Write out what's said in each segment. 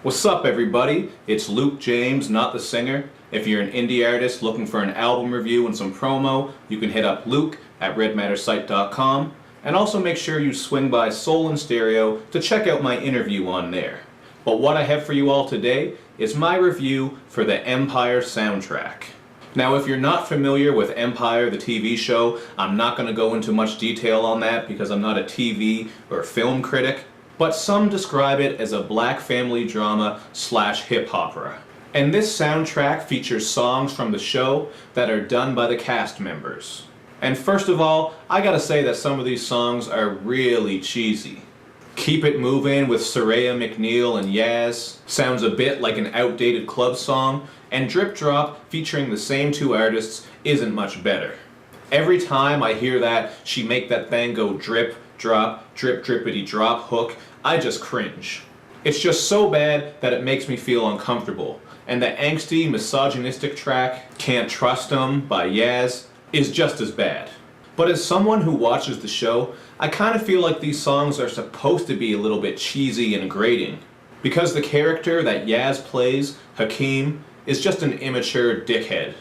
What's up, everybody? It's Luke James, not the singer. If you're an indie artist looking for an album review and some promo, you can hit up Luke at redmattersite.com, and also make sure you swing by Soul and Stereo to check out my interview on there. But what I have for you all today is my review for the Empire soundtrack. Now, if you're not familiar with Empire, the TV show, I'm not going to go into much detail on that because I'm not a TV or film critic, but some describe it as a black family drama / hip opera. And this soundtrack features songs from the show that are done by the cast members. And first of all, I gotta say that some of these songs are really cheesy. Keep It Movin' with Soraya McNeil and Yaz sounds a bit like an outdated club song, and Drip Drop featuring the same two artists isn't much better. Every time I hear that she make that thing go drip, drop, drip drippity drop hook, I just cringe. It's just so bad that it makes me feel uncomfortable. And the angsty, misogynistic track, Cant Trust Me by Yaz, is just as bad. But as someone who watches the show, I kind of feel like these songs are supposed to be a little bit cheesy and grating. Because the character that Yaz plays, Hakeem, is just an immature dickhead.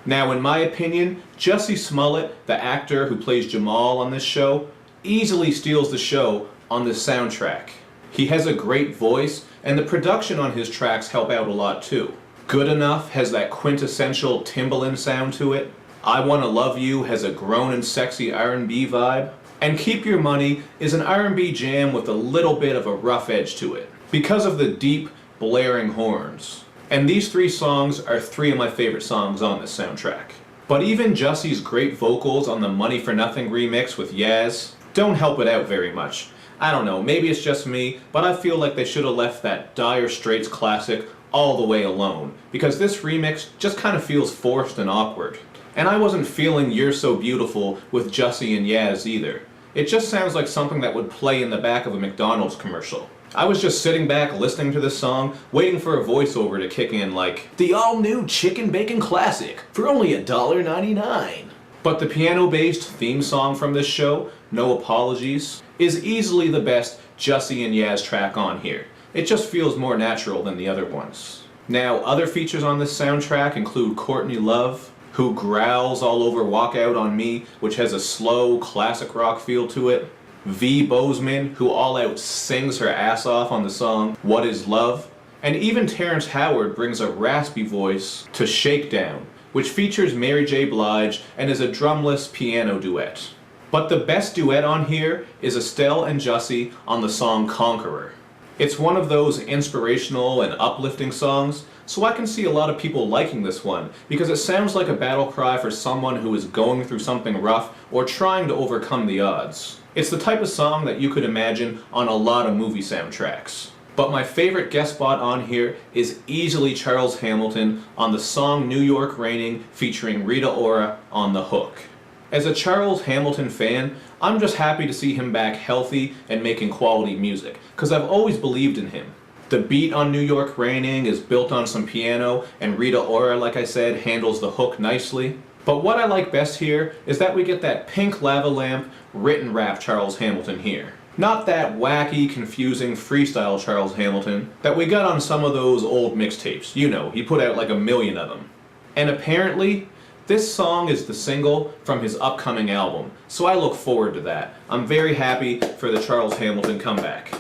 Now, in my opinion, Jussie Smollett, the actor who plays Jamal on this show, easily steals the show on this soundtrack. He has a great voice, and the production on his tracks help out a lot too. Good Enough has that quintessential Timbaland sound to it. I Wanna Love You has a grown and sexy R&B vibe. And Keep Your Money is an R&B jam with a little bit of a rough edge to it, because of the deep, blaring horns. And these three songs are three of my favorite songs on this soundtrack. But even Jussie's great vocals on the Money for Nothing remix with Yaz don't help it out very much. I don't know, maybe it's just me, but I feel like they should have left that Dire Straits classic all the way alone, because this remix just kind of feels forced and awkward. And I wasn't feeling You're So Beautiful with Jussie and Yaz either. It just sounds like something that would play in the back of a McDonald's commercial. I was just sitting back listening to this song, waiting for a voiceover to kick in like, the all-new chicken bacon classic for only $1.99. But the piano-based theme song from this show, No Apologies, is easily the best Jussie and Yaz track on here. It just feels more natural than the other ones. Now, other features on this soundtrack include Courtney Love, who growls all over Walk Out on Me, which has a slow, classic rock feel to it. V. Bozeman, who all out sings her ass off on the song What Is Love. And even Terrence Howard brings a raspy voice to Shakedown, which features Mary J. Blige and is a drumless piano duet. But the best duet on here is Estelle and Jussie on the song Conqueror. It's one of those inspirational and uplifting songs, so I can see a lot of people liking this one, because it sounds like a battle cry for someone who is going through something rough or trying to overcome the odds. It's the type of song that you could imagine on a lot of movie soundtracks. But my favorite guest spot on here is easily Charles Hamilton on the song New York Raining featuring Rita Ora on the hook. As a Charles Hamilton fan, I'm just happy to see him back healthy and making quality music, because I've always believed in him. The beat on New York Raining is built on some piano, and Rita Ora, like I said, handles the hook nicely. But what I like best here is that we get that pink lava lamp written rap Charles Hamilton here. Not that wacky, confusing freestyle Charles Hamilton that we got on some of those old mixtapes. You know, he put out like 1 million of them. And apparently, this song is the single from his upcoming album, so I look forward to that. I'm very happy for the Charles Hamilton comeback.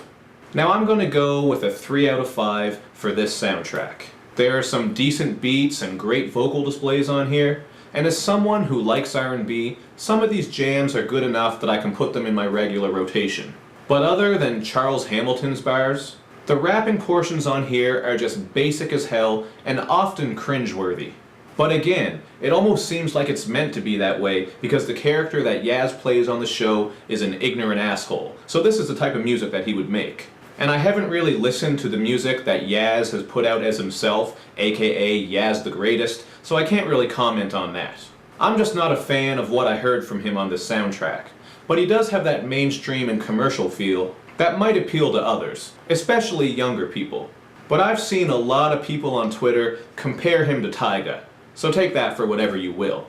Now I'm going to go with a 3 out of 5 for this soundtrack. There are some decent beats and great vocal displays on here, and as someone who likes R&B, some of these jams are good enough that I can put them in my regular rotation. But other than Charles Hamilton's bars, the rapping portions on here are just basic as hell and often cringeworthy. But again, it almost seems like it's meant to be that way because the character that Yaz plays on the show is an ignorant asshole. So this is the type of music that he would make. And I haven't really listened to the music that Yaz has put out as himself, aka Yaz the Greatest, so I can't really comment on that. I'm just not a fan of what I heard from him on this soundtrack. But he does have that mainstream and commercial feel that might appeal to others, especially younger people. But I've seen a lot of people on Twitter compare him to Tyga, so take that for whatever you will.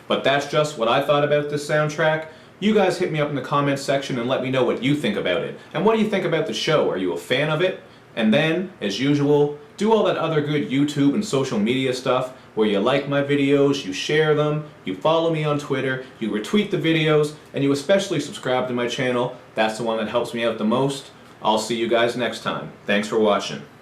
But that's just what I thought about this soundtrack. You guys hit me up in the comments section and let me know what you think about it. And what do you think about the show? Are you a fan of it? And then, as usual, do all that other good YouTube and social media stuff where you like my videos, you share them, you follow me on Twitter, you retweet the videos, and you especially subscribe to my channel. That's the one that helps me out the most. I'll see you guys next time. Thanks for watching.